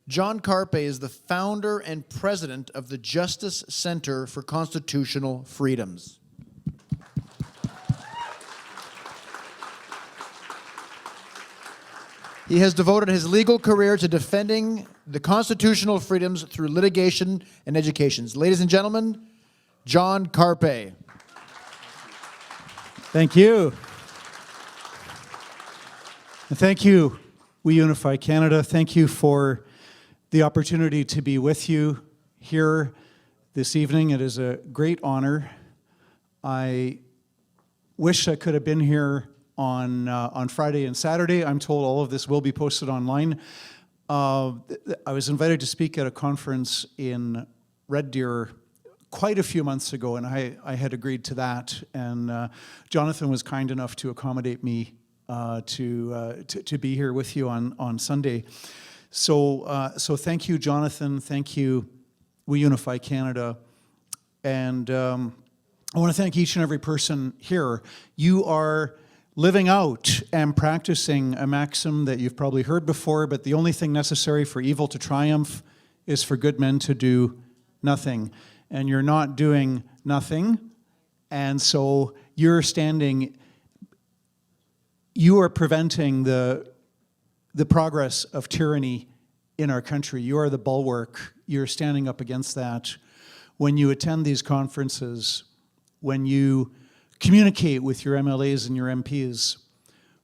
John Carpay is the founder and president of the Justice Center for Constitutional Freedoms. He has devoted his legal career to defending the constitutional freedoms through litigation and education. Ladies and gentlemen, John Carpay. Thank you. And thank you, We Unify Canada. Thank you for the opportunity to be with you here this evening. It is a great honor. I wish I could have been here on Friday and Saturday. I'm told all of this will be posted online. I was invited to speak at a conference in Red Deer quite a few months ago, and I had agreed to that. And Jonathan was kind enough to accommodate me to be here with you on Sunday. So thank you, Jonathan. Thank you, We Unify Canada. And I want to thank each and every person here. You are living out and practicing a maxim that you've probably heard before, but the only thing necessary for evil to triumph is for good men to do nothing. And you're not doing nothing, and so you are preventing the progress of tyranny in our country. You are the bulwark. You're standing up against that. When you attend these conferences, when you communicate with your MLAs and your MPs,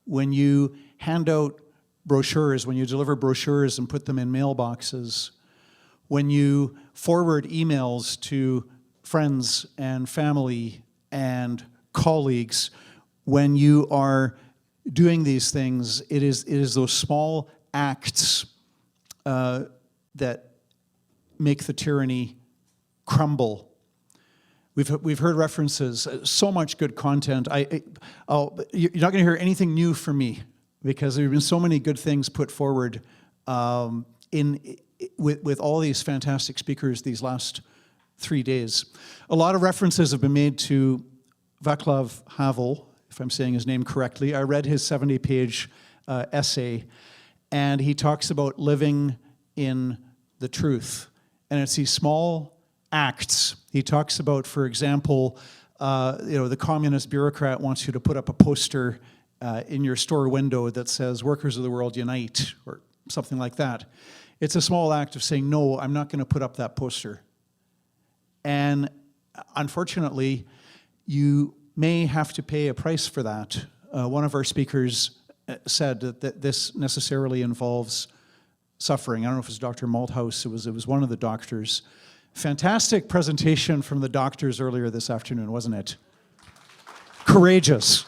when you hand out brochures, when you deliver brochures and put them in mailboxes, when you forward emails to friends and family and colleagues, when you are doing these things, it is those small acts that make the tyranny crumble. We've heard references, so much good content. You're not going to hear anything new from me because there have been so many good things put forward with all these fantastic speakers these last 3 days. A lot of references have been made to Václav Havel, if I'm saying his name correctly. I read his 70-page essay, and he talks about living in the truth. And it's these small acts. He talks about, for example, the communist bureaucrat wants you to put up a poster in your store window that says, "Workers of the world unite," or something like that. It's a small act of saying, no, I'm not going to put up that poster. And unfortunately, you may have to pay a price for that. One of our speakers said that this necessarily involves suffering. I don't know if it was Dr. Malthouse. It was one of the doctors. Fantastic presentation from the doctors earlier this afternoon, wasn't it? Courageous.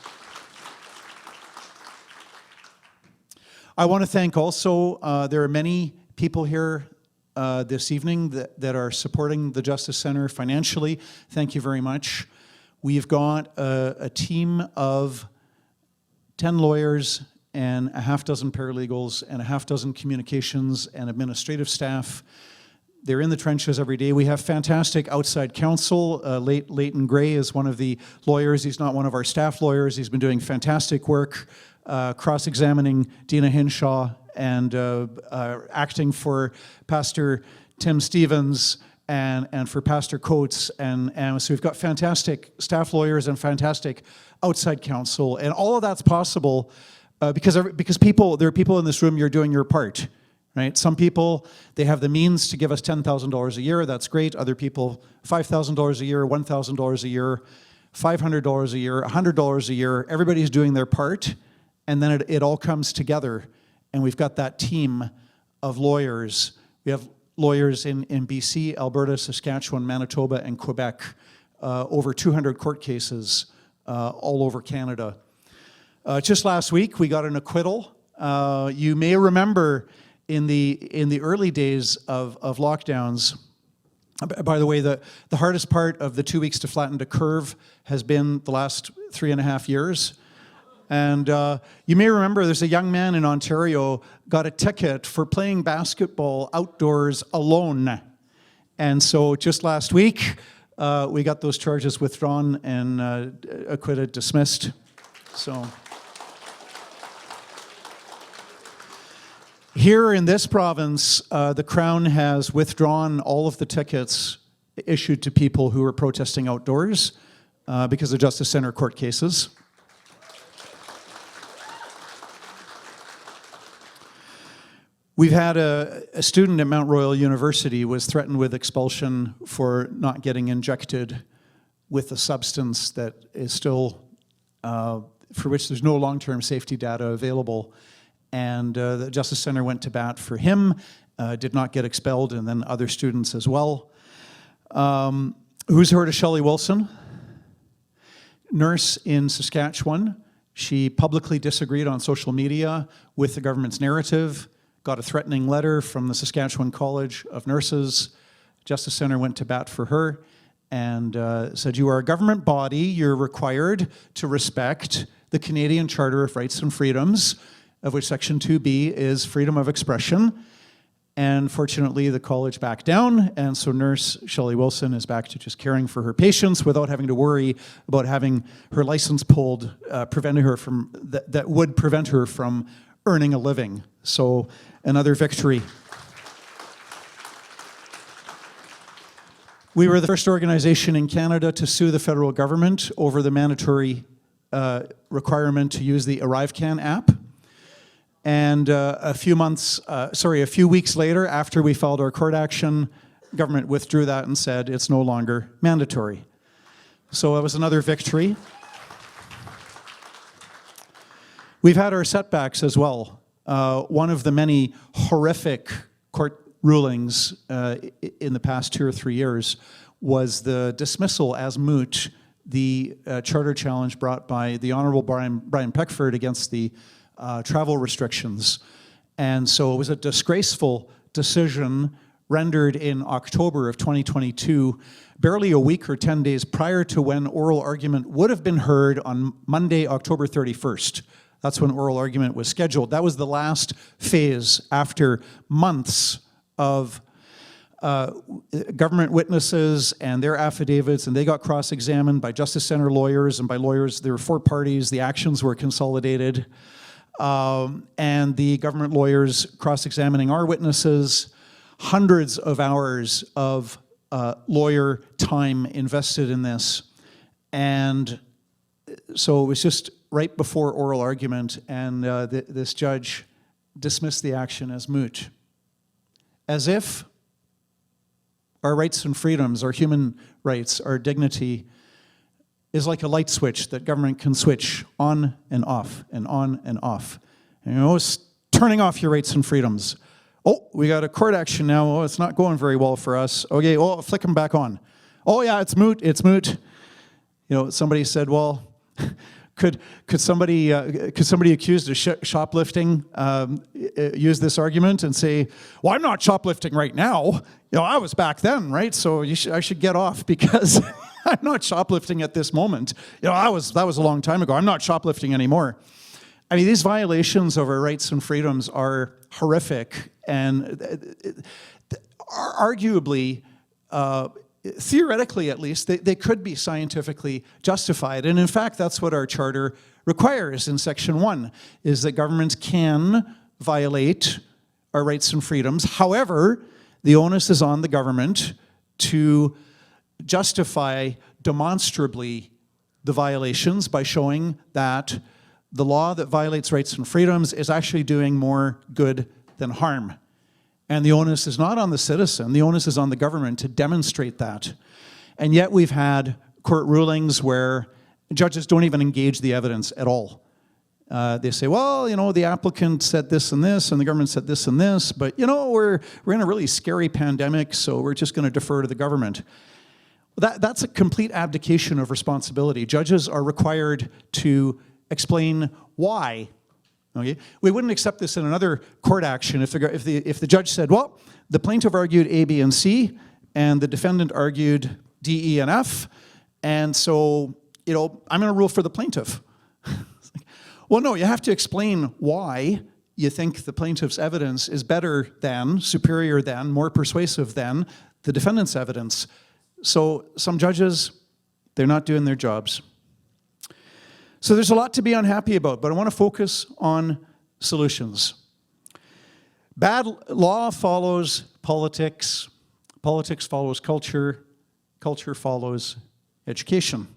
I want to thank also, there are many people here this evening that are supporting the Justice Center financially. Thank you very much. We've got a team of 10 lawyers and a half dozen paralegals and a half dozen communications and administrative staff. They're in the trenches every day. We have fantastic outside counsel. Leighton Gray is one of the lawyers. He's not one of our staff lawyers. He's been doing fantastic work cross-examining Dina Hinshaw and acting for Pastor Tim Stevens and for Pastor Coates. And so we've got fantastic staff lawyers and fantastic outside counsel. And all of that's possible because there are people in this room, you're doing your part. Right? Some people, they have the means to give us $10,000 a year. That's great. Other people, $5,000 a year, $1,000 a year, $500 a year, $100 a year. Everybody's doing their part, and then it all comes together. And we've got that team of lawyers. We have lawyers in BC, Alberta, Saskatchewan, Manitoba, and Quebec. Over 200 court cases all over Canada. Just last week, we got an acquittal. You may remember in the early days of lockdowns, by the way, the hardest part of the 2 weeks to flatten the curve has been the last 3.5 years. And you may remember there's a young man in Ontario got a ticket for playing basketball outdoors alone. And so just last week, we got those charges withdrawn and acquitted, dismissed. So Here in this province, the Crown has withdrawn all of the tickets issued to people who were protesting outdoors because of Justice Centre court cases. We've had a student at Mount Royal University was threatened with expulsion for not getting injected with a substance that is still, for which there's no long-term safety data available. And the Justice Centre went to bat for him, did not get expelled, and then other students as well. Who's heard of Shelley Wilson? Nurse in Saskatchewan. She publicly disagreed on social media with the government's narrative, got a threatening letter from the Saskatchewan College of Nurses. Justice Centre went to bat for her and said, you are a government body, you're required to respect the Canadian Charter of Rights and Freedoms, of which Section 2B is freedom of expression. And fortunately, the college backed down, and so nurse Shelley Wilson is back to just caring for her patients without having to worry about having her license pulled, preventing her from, that would prevent her from earning a living. So another victory. We were the first organization in Canada to sue the federal government over the mandatory requirement to use the ArriveCan app. And a few weeks later, after we filed our court action, government withdrew that and said it's no longer mandatory. So it was another victory. We've had our setbacks as well. One of the many horrific court rulings in the past 2 or 3 years was the dismissal as moot, the charter challenge brought by the Honourable Brian Peckford against the travel restrictions. And so it was a disgraceful decision rendered in October of 2022, barely a week or 10 days prior to when oral argument would have been heard on Monday, October 31st. That's when oral argument was scheduled. That was the last phase after months of government witnesses and their affidavits, and they got cross-examined by Justice Centre lawyers and by lawyers. There were 4 parties. The actions were consolidated. And the government lawyers cross-examining our witnesses, hundreds of hours of lawyer time invested in this. And so it was just right before oral argument, and this judge dismissed the action as moot. As if our rights and freedoms, our human rights, our dignity is like a light switch that government can switch on and off and on and off. And, you know, it's turning off your rights and freedoms. Oh, we got a court action now. Oh, it's not going very well for us. Okay, well, flick them back on. Oh yeah, it's moot, it's moot. You know, somebody said, well, could somebody accused of shoplifting use this argument and say, well, I'm not shoplifting right now. You know, I was back then, right? So I should get off because I'm not shoplifting at this moment. You know, that was a long time ago. I'm not shoplifting anymore. I mean, these violations of our rights and freedoms are horrific and arguably, theoretically at least, they could be scientifically justified. And in fact, that's what our charter requires in Section 1, is that governments can violate our rights and freedoms. However, the onus is on the government to justify demonstrably the violations by showing that the law that violates rights and freedoms is actually doing more good than harm. And the onus is not on the citizen, the onus is on the government to demonstrate that. And yet we've had court rulings where judges don't even engage the evidence at all. They say, well, you know, the applicant said this and this, and the government said this and this, but, you know, we're in a really scary pandemic, so we're just going to defer to the government. That's a complete abdication of responsibility. Judges are required to explain why. Okay? We wouldn't accept this in another court action if the judge said, well, the plaintiff argued A, B, and C, and the defendant argued D, E, and F, and so, you know, I'm going to rule for the plaintiff. Well, no, you have to explain why you think the plaintiff's evidence is better than, superior than, more persuasive than the defendant's evidence. So some judges, they're not doing their jobs. So there's a lot to be unhappy about, but I want to focus on solutions. Bad law follows politics, politics follows culture, culture follows education.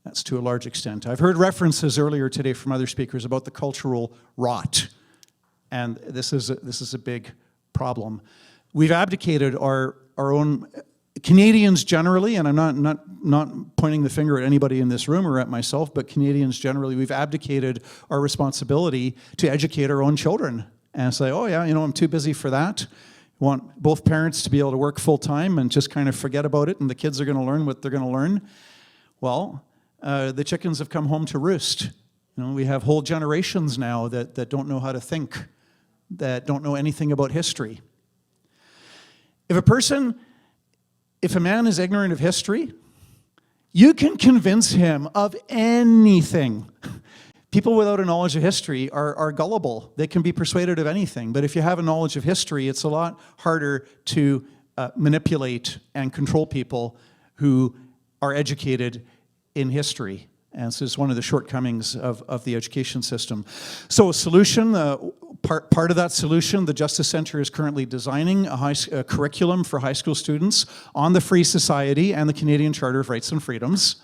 That's to a large extent. I've heard references earlier today from other speakers about the cultural rot, and this is a big problem. We've abdicated our own, Canadians generally, and I'm not pointing the finger at anybody in this room or at myself, but Canadians generally, we've abdicated our responsibility to educate our own children and say, oh yeah, I'm too busy for that. Want both parents to be able to work full time and just kind of forget about it, and the kids are going to learn what they're going to learn. Well, the chickens have come home to roost. We have whole generations now that don't know how to think, that don't know anything about history. If a man is ignorant of history, you can convince him of anything. People without a knowledge of history are gullible. They can be persuaded of anything. But if you have a knowledge of history, it's a lot harder to manipulate and control people who are educated in history. And this is one of the shortcomings of the education system. So a solution, part of that solution, the Justice Centre is currently designing a curriculum for high school students on the Free Society and the Canadian Charter of Rights and Freedoms.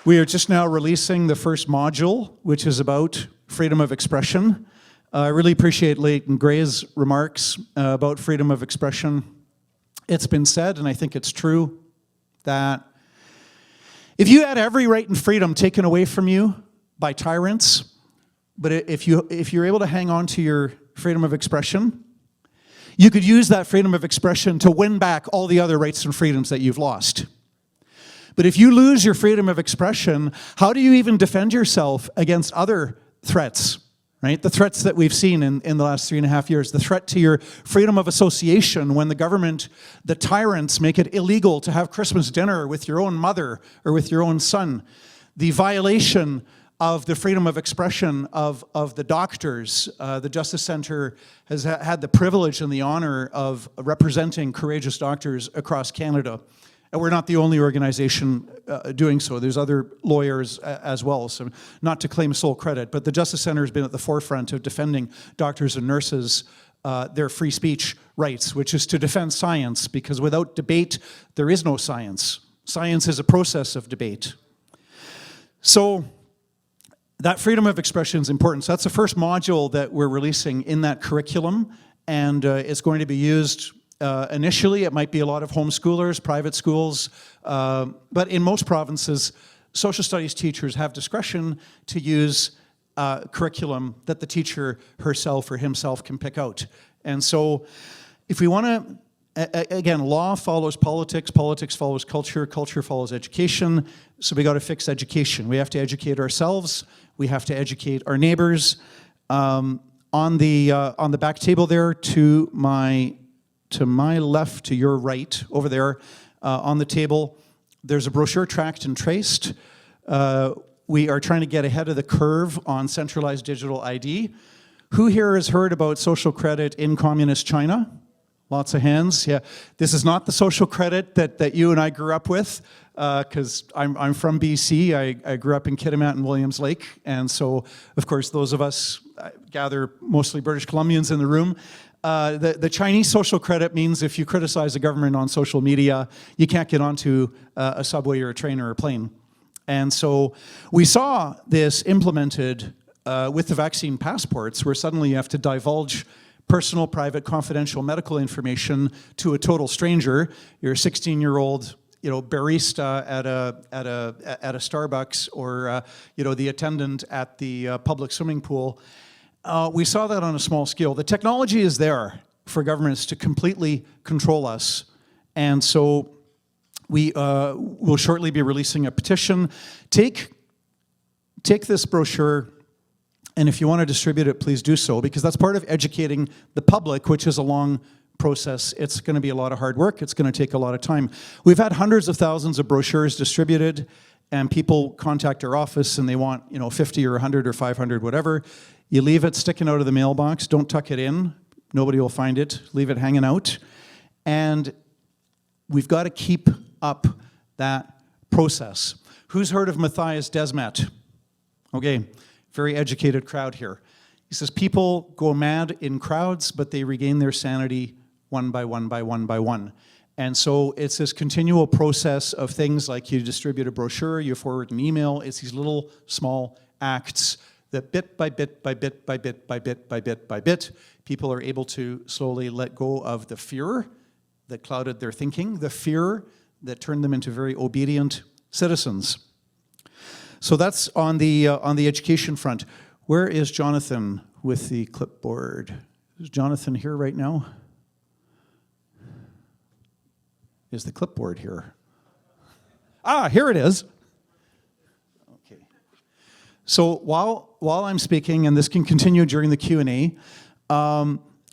We are just now releasing the first module, which is about freedom of expression. I really appreciate Leighton Gray's remarks about freedom of expression. It's been said, and I think it's true, that if you had every right and freedom taken away from you by tyrants, but if you're able to hang on to your freedom of expression, you could use that freedom of expression to win back all the other rights and freedoms that you've lost. But if you lose your freedom of expression, how do you even defend yourself against other threats? Right? The threats that we've seen in the last 3.5 years, the threat to your freedom of association when the government, the tyrants, make it illegal to have Christmas dinner with your own mother or with your own son. The violation of the freedom of expression of the doctors. The Justice Centre has had the privilege and the honor of representing courageous doctors across Canada. And we're not the only organization doing so. There's other lawyers as well, so not to claim sole credit, but the Justice Centre has been at the forefront of defending doctors and nurses, their free speech rights, which is to defend science, because without debate, there is no science. Science is a process of debate. So that freedom of expression is important. So that's the first module that we're releasing in that curriculum, and it's going to be used initially. It might be a lot of homeschoolers, private schools, but in most provinces, social studies teachers have discretion to use curriculum that the teacher herself or himself can pick out. And so if we want to, again, law follows politics, politics follows culture, culture follows education, so we got to fix education. We have to educate ourselves, we have to educate our neighbors. On the back table there to my left, to your right, over there on the table, there's a brochure tracked and traced. We are trying to get ahead of the curve on centralized digital ID. Who here has heard about social credit in communist China? Lots of hands, yeah. This is not the social credit that you and I grew up with, because I'm from BC. I grew up in Kitimat and Williams Lake, and so, of course, those of us, I gather mostly British Columbians in the room, the Chinese social credit means if you criticize the government on social media, you can't get onto a subway or a train or a plane. And so we saw this implemented with the vaccine passports, where suddenly you have to divulge personal, private, confidential medical information to a total stranger. You're a 16-year-old, barista at a Starbucks, or the attendant at the public swimming pool. We saw that on a small scale. The technology is there for governments to completely control us. And so we will shortly be releasing a petition. Take this brochure, and if you want to distribute it, please do so, because that's part of educating the public, which is a long process. It's going to be a lot of hard work. It's going to take a lot of time. We've had hundreds of thousands of brochures distributed, and people contact our office and they want 50 or 100 or 500, whatever. You leave it sticking out of the mailbox. Don't tuck it in. Nobody will find it. Leave it hanging out. And we've got to keep up that process. Who's heard of Matthias Desmet? Okay. very educated crowd here. He says, people go mad in crowds, but they regain their sanity one by one by one by one. And so it's this continual process of things like you distribute a brochure, you forward an email. It's these little small acts that bit by bit by bit by bit by bit by bit by bit, people are able to slowly let go of the fear that clouded their thinking, the fear that turned them into very obedient citizens. So that's on the education front. Where is Jonathan with the clipboard? Is Jonathan here right now? Is the clipboard here? Ah, here it is. Okay. So while I'm speaking, and this can continue during the Q&A,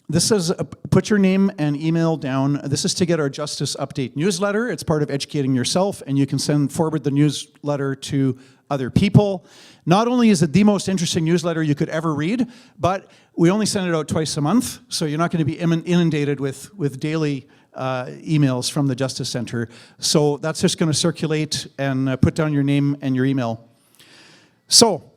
this says, put your name and email down. This is to get our Justice Update newsletter. It's part of educating yourself, and you can forward the newsletter to other people. Not only is it the most interesting newsletter you could ever read, but we only send it out twice a month, so you're not going to be inundated with daily emails from the Justice Center. So that's just going to circulate, and put down your name and your email. So,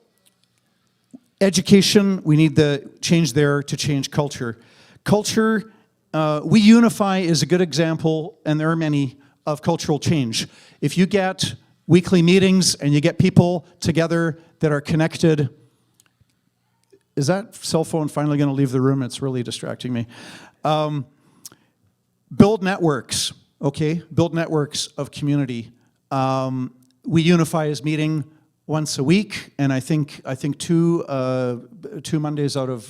education, we need the change there to change culture. Culture, We Unify is a good example, and there are many, of cultural change. If you get weekly meetings and you get people together that are connected. Is that cell phone finally going to leave the room? It's really distracting me. Build networks, okay? Build networks of community. We Unify is meeting once a week, and I think two Tuesdays out of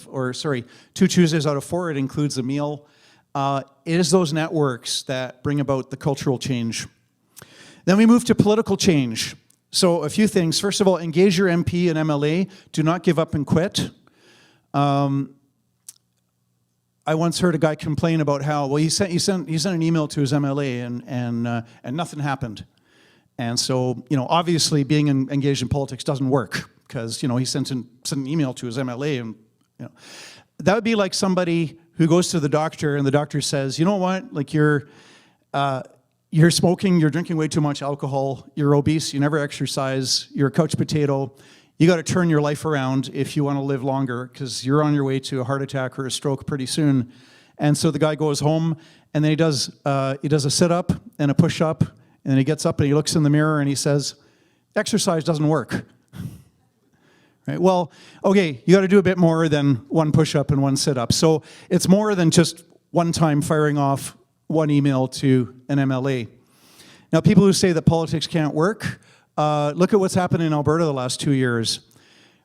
4, it includes a meal. It is those networks that bring about the cultural change. Then we move to political change. So a few things. First of all, engage your MP and MLA. Do not give up and quit. I once heard a guy complain about how, well, he sent an email to his MLA and nothing happened. And so, obviously being engaged in politics doesn't work because, he sent an email to his MLA and, that would be like somebody who goes to the doctor and the doctor says, you know what, like you're smoking, you're drinking way too much alcohol, you're obese, you never exercise, you're a couch potato, you got to turn your life around if you want to live longer because you're on your way to a heart attack or a stroke pretty soon. And so the guy goes home and then he does a sit-up and a push-up, and then he gets up and he looks in the mirror and he says, exercise doesn't work. Right? Well, okay, you got to do a bit more than one push-up and one sit-up. So it's more than just one time firing off one email to an MLA. Now, people who say that politics can't work, look at what's happened in Alberta the last 2 years.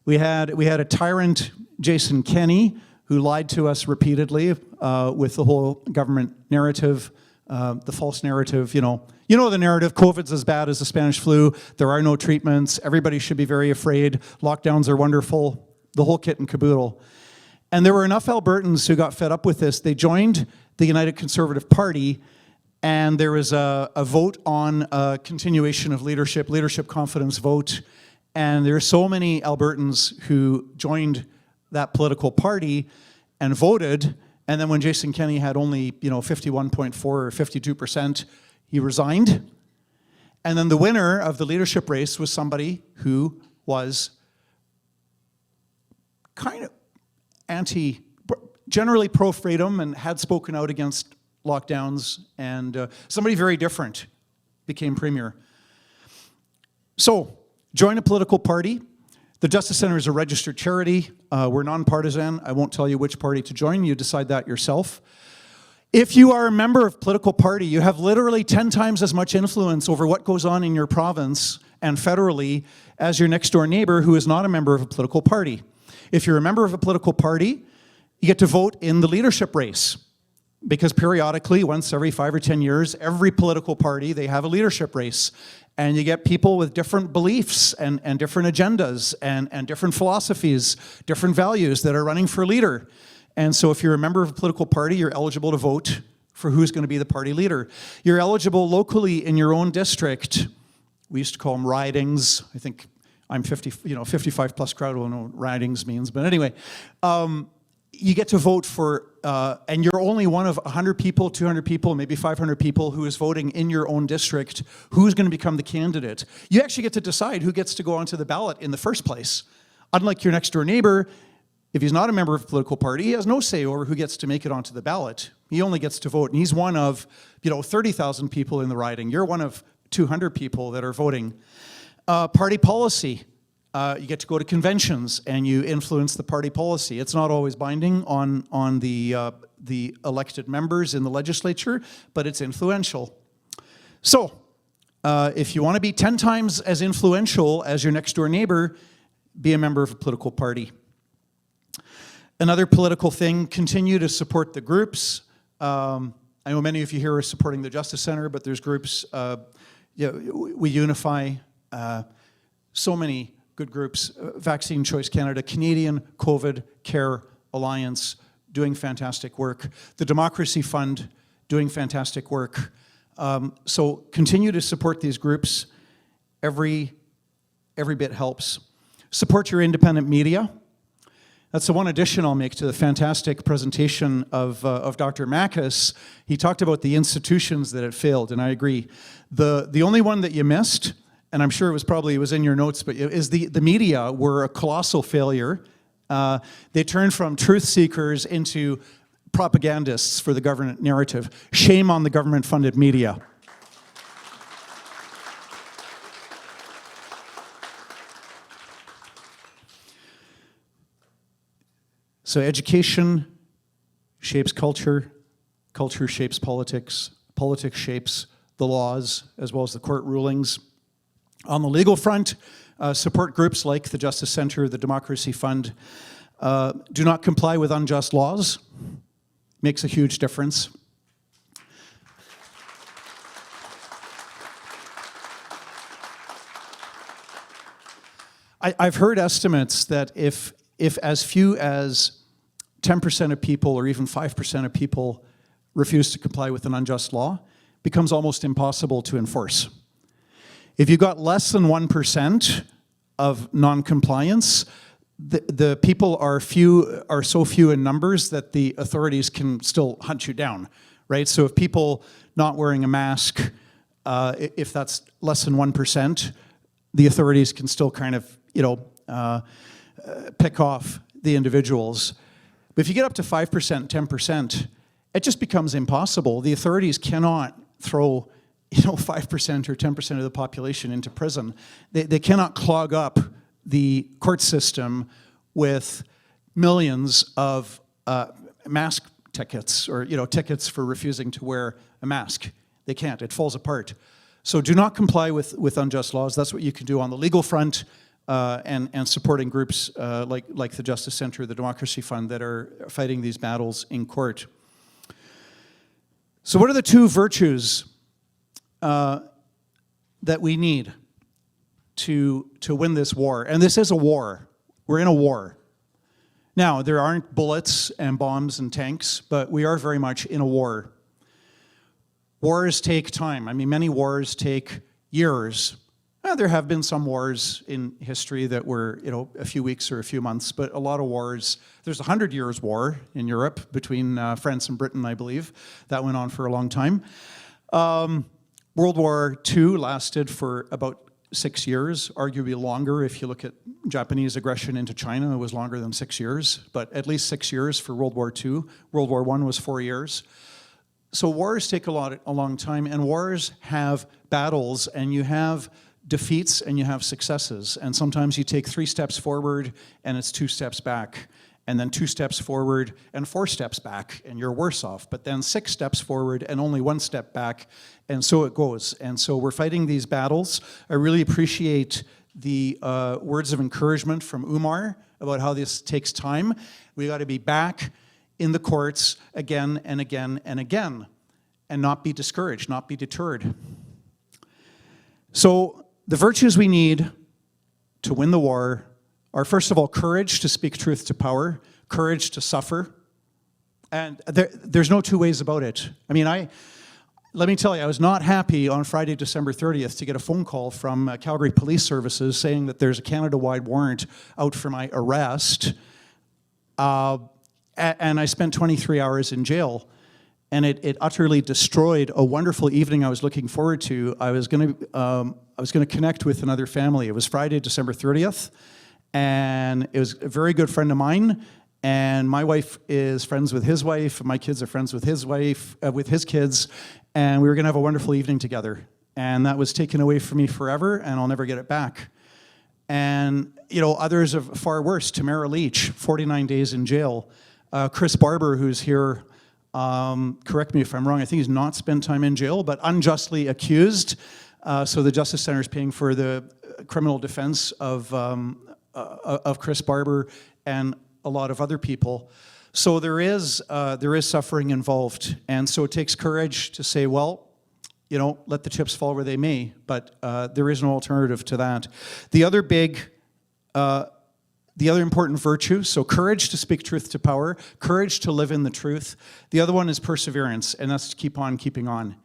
We had a tyrant, Jason Kenney, who lied to us repeatedly with the whole government narrative, the false narrative, You know the narrative, COVID's as bad as the Spanish flu, there are no treatments, everybody should be very afraid, lockdowns are wonderful, the whole kit and caboodle. And there were enough Albertans who got fed up with this, they joined the United Conservative Party, and there was a vote on a continuation of leadership confidence vote, and there are so many Albertans who joined that political party and voted, and then when Jason Kenney had only 51.4 or 52%, he resigned. And then the winner of the leadership race was somebody who was kind of generally pro-freedom and had spoken out against lockdowns, and somebody very different became premier. So, join a political party. The Justice Center is a registered charity. We're nonpartisan. I won't tell you which party to join. You decide that yourself. If you are a member of a political party, you have literally 10 times as much influence over what goes on in your province and federally as your next door neighbor who is not a member of a political party. If you're a member of a political party, you get to vote in the leadership race, because periodically, once every 5 or 10 years, every political party, they have a leadership race. And you get people with different beliefs and different agendas and different philosophies, different values that are running for leader. And so if you're a member of a political party, you're eligible to vote for who's going to be the party leader. You're eligible locally in your own district. We used to call them ridings. I think I'm 55 plus crowd will know what ridings means. But anyway, you get to vote for, and you're only one of 100 people, 200 people, maybe 500 people who is voting in your own district who's going to become the candidate. You actually get to decide who gets to go onto the ballot in the first place. Unlike your next door neighbor, if he's not a member of a political party, he has no say over who gets to make it onto the ballot. He only gets to vote, and he's one of 30,000 people in the riding. You're one of 200 people that are voting. Party policy. You get to go to conventions and you influence the party policy. It's not always binding on the elected members in the legislature, but it's influential. So, if you want to be 10 times as influential as your next door neighbor, be a member of a political party. Another political thing, continue to support the groups. I know many of you here are supporting the Justice Center, but there's groups, we unify, so many good groups, Vaccine Choice Canada, Canadian COVID Care Alliance, doing fantastic work. The Democracy Fund, doing fantastic work. So continue to support these groups. Every bit helps. Support your independent media. That's the one addition I'll make to the fantastic presentation of Dr. Makis. He talked about the institutions that had failed, and I agree. The only one that you missed, and I'm sure it was in your notes, but is the media were a colossal failure. They turned from truth seekers into propagandists for the government narrative. Shame on the government-funded media. So education shapes culture, culture shapes politics, politics shapes the laws as well as the court rulings. On the legal front, support groups like the Justice Center, the Democracy Fund. Do not comply with unjust laws. Makes a huge difference. I've heard estimates that if as few as 10% of people or even 5% of people refuse to comply with an unjust law, it becomes almost impossible to enforce. If you got less than 1% of non-compliance, the people are so few in numbers that the authorities can still hunt you down, right? So if people not wearing a mask, if that's less than 1%, the authorities can still kind of, pick off the individuals. But if you get up to 5%, 10%, it just becomes impossible. The authorities cannot throw 5% or 10% of the population into prison. They cannot clog up the court system with millions of mask tickets or tickets for refusing to wear a mask. They can't. It falls apart. So do not comply with unjust laws. That's what you can do on the legal front, and supporting groups like the Justice Center, the Democracy Fund that are fighting these battles in court. So what are the two virtues that we need to win this war? And this is a war. We're in a war. Now, there aren't bullets and bombs and tanks, but we are very much in a war. Wars take time. I mean, many wars take years. There have been some wars in history that were, a few weeks or a few months, but a lot of wars. There's a 100 Years' War in Europe between France and Britain, I believe. That went on for a long time. World War II lasted for about 6 years, arguably longer. If you look at Japanese aggression into China, it was longer than 6 years, but at least 6 years for World War II. World War I was 4 years. So wars take a long time, and wars have battles, and you have defeats and you have successes. And sometimes you take 3 steps forward and it's 2 steps back, and then 2 steps forward and 4 steps back, and you're worse off. But then 6 steps forward and only 1 step back, and so it goes. And so we're fighting these battles. I really appreciate the words of encouragement from Umar about how this takes time. We got to be back in the courts again and again and again, and not be discouraged, not be deterred. So the virtues we need to win the war are, first of all, courage to speak truth to power, courage to suffer. And there's no two ways about it. I mean, let me tell you, I was not happy on Friday, December 30th to get a phone call from Calgary Police Services saying that there's a Canada-wide warrant out for my arrest. And I spent 23 hours in jail. And it utterly destroyed a wonderful evening I was looking forward to. I was going to connect with another family. It was Friday, December 30th, And it was a very good friend of mine. And my wife is friends with his wife. My kids are friends with his wife, with his kids. And we were going to have a wonderful evening together. And that was taken away from me forever, and I'll never get it back. And, you know, others are far worse. Tamara Leach, 49 days in jail. Chris Barber, who's here, correct me if I'm wrong, I think he's not spent time in jail, but unjustly accused. So the Justice Center is paying for the criminal defense of Chris Barber and a lot of other people. So there is suffering involved. And so it takes courage to say, well, you know, let the chips fall where they may, but there is no alternative to that. The other important virtue, so courage to speak truth to power, courage to live in the truth. The other one is perseverance, and that's to keep on keeping on.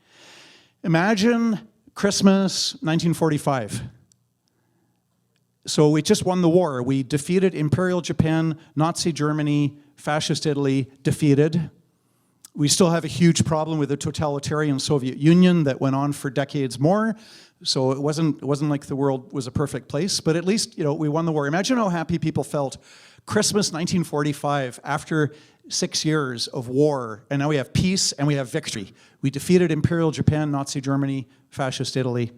Imagine Christmas 1945. So we just won the war. We defeated Imperial Japan, Nazi Germany, Fascist Italy, defeated. We still have a huge problem with the totalitarian Soviet Union that went on for decades more. So it wasn't like the world was a perfect place, but at least, you know, we won the war. Imagine how happy people felt Christmas 1945 after 6 years of war, and now we have peace and we have victory. We defeated Imperial Japan, Nazi Germany, Fascist Italy.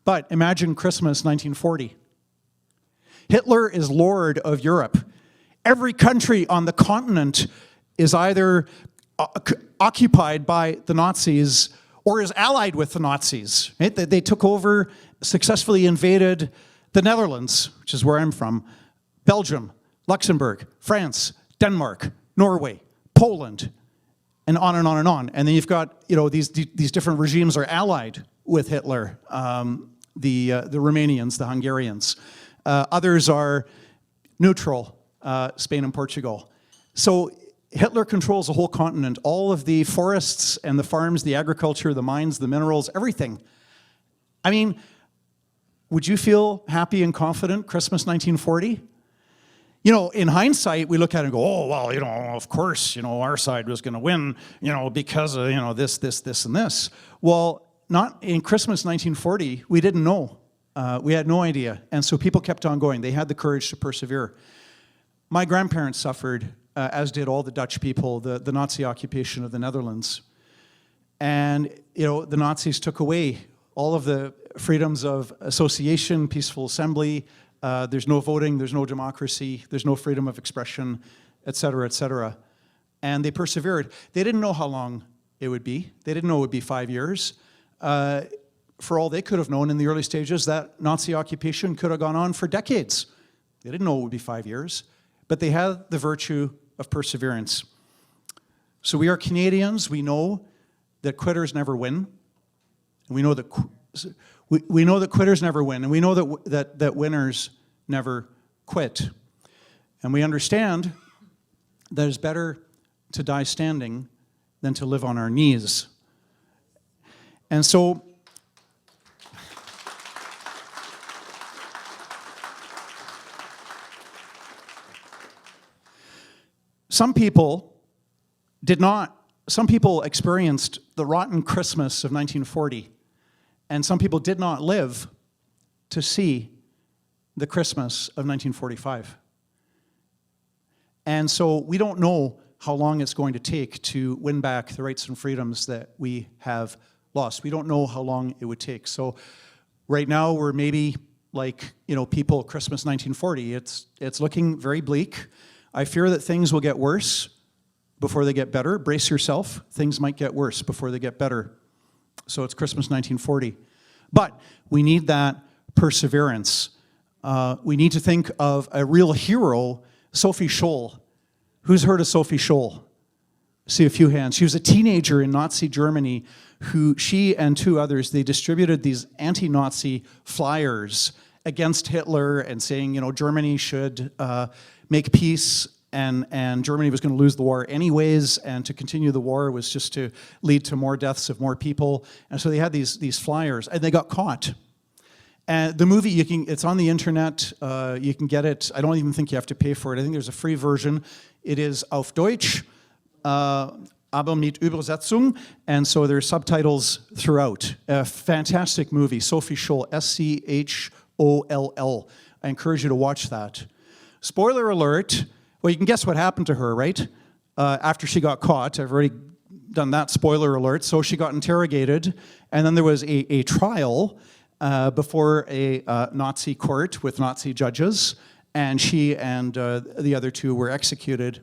But imagine Christmas 1940. Hitler is lord of Europe. Every country on the continent is either occupied by the Nazis or is allied with the Nazis. Right? They took over, successfully invaded the Netherlands, which is where I'm from, Belgium, Luxembourg, France, Denmark, Norway, Poland, and on and on and on. And then you've got, you know, these different regimes are allied with Hitler, the Romanians, the Hungarians. Others are neutral, Spain and Portugal. So Hitler controls the whole continent, all of the forests and the farms, the agriculture, the mines, the minerals, everything. I mean, would you feel happy and confident Christmas 1940? You know, in hindsight, we look at it and go, oh, well, you know, of course, you know, our side was going to win, you know, because of, you know, this, and this. Well, not in Christmas 1940, we didn't know. We had no idea. And so people kept on going. They had the courage to persevere. My grandparents suffered, as did all the Dutch people, the Nazi occupation of the Netherlands. And, you know, the Nazis took away all of the freedoms of association, peaceful assembly. There's no voting, there's no democracy, there's no freedom of expression, et cetera, et cetera. And they persevered. They didn't know how long it would be. They didn't know it would be 5 years. For all they could have known in the early stages, that Nazi occupation could have gone on for decades. They didn't know it would be 5 years. But they had the virtue of perseverance. So we are Canadians. We know that quitters never win. And we know that we know that quitters never win, and we know that winners never quit. And we understand that it's better to die standing than to live on our knees. And so some people experienced the rotten Christmas of 1940, and some people did not live to see the Christmas of 1945. And so we don't know how long it's going to take to win back the rights and freedoms that we have lost. We don't know how long it would take. So right now we're maybe like, you know, people Christmas 1940. It's looking very bleak. I fear that things will get worse before they get better. Brace yourself. Things might get worse before they get better. So it's Christmas 1940. But we need that perseverance. We need to think of a real hero, Sophie Scholl. Who's heard of Sophie Scholl? See a few hands. She was a teenager in Nazi Germany who, she and two others, they distributed these anti-Nazi flyers against Hitler and saying, you know, Germany should make peace, and Germany was going to lose the war anyways, and to continue the war was just to lead to more deaths of more people. And so they had these flyers, and they got caught. And the movie, it's on the internet, you can get it. I don't even think you have to pay for it. I think there's a free version. It is auf Deutsch, aber mit Übersetzung, and so there's subtitles throughout. A fantastic movie, Sophie Scholl, S-C-H-O-L-L. I encourage you to watch that. Spoiler alert, well, you can guess what happened to her, right? After she got caught. I've already done that, spoiler alert. So she got interrogated, and then there was a trial before a Nazi court with Nazi judges, and she and the other two were executed.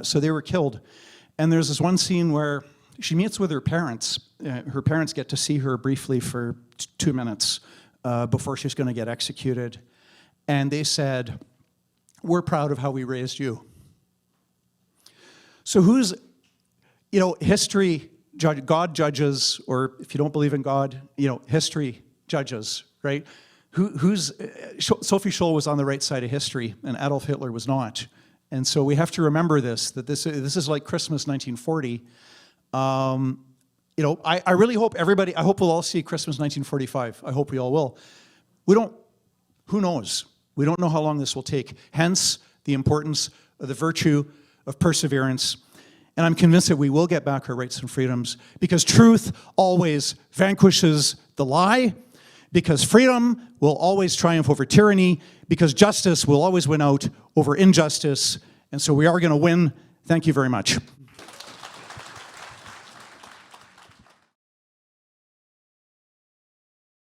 So they were killed. And there's this one scene where she meets with her parents. Her parents get to see her briefly for 2 minutes before she's going to get executed. And they said, "We're proud of how we raised you." So who's, history, God judges, or if you don't believe in God, history judges, right? Sophie Scholl was on the right side of history, and Adolf Hitler was not. And so we have to remember this, that this is like Christmas 1940. I really hope I hope we'll all see Christmas 1945. I hope we all will. Who knows? We don't know how long this will take. Hence, the importance of the virtue of perseverance. And I'm convinced that we will get back our rights and freedoms, because truth always vanquishes the lie, because freedom will always triumph over tyranny, because justice will always win out over injustice. And so we are going to win. Thank you very much.